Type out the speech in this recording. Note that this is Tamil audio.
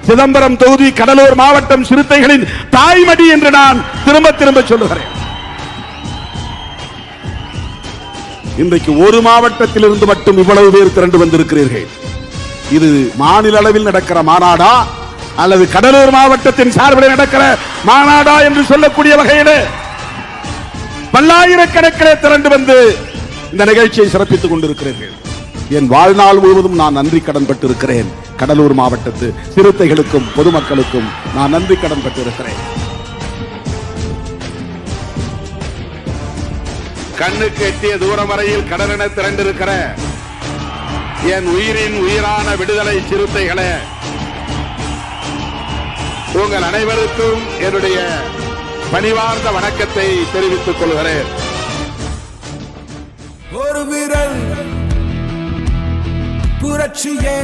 சிதம்பரம் தொகுதி கடலூர் மாவட்டம் சிறுத்தைகளின் தாய்மடி என்று நான் திரும்ப திரும்ப சொல்லுகிறேன். இன்றைக்கு ஒரு மாவட்டத்தில் இருந்து மட்டும் இவ்வளவு பேர் திரண்டு வந்திருக்கிறீர்கள். இது மாநில அளவில் நடக்கிற மாநாடா அல்லது கடலூர் மாவட்டத்தின் சார்பில் நடக்கிற மாநாடா என்று சொல்லக்கூடிய வகையில் பல்லாயிரக்கணக்கிலே திரண்டு வந்து இந்த நிகழ்ச்சியை சிறப்பித்துக் கொண்டிருக்கிறீர்கள். என் வாழ்நாள் முழுவதும் நான் நன்றி கடன் பட்டிருக்கிறேன். கடலூர் மாவட்டத்து சிறுத்தைகளுக்கும் பொதுமக்களுக்கும் நான் நன்றி கடன் பட்டிருக்கிறேன். கண்ணுக்கு எட்டிய தூரம் வரையில் கடலென திரண்டிருக்கிற என் உயிரின் உயிரான விடுதலை சிறுத்தைகளே, உங்கள் அனைவருக்கும் என்னுடைய பணிவார்ந்த வணக்கத்தை தெரிவித்துக் கொள்கிறேன். ஒரு விரல் புரட்சியே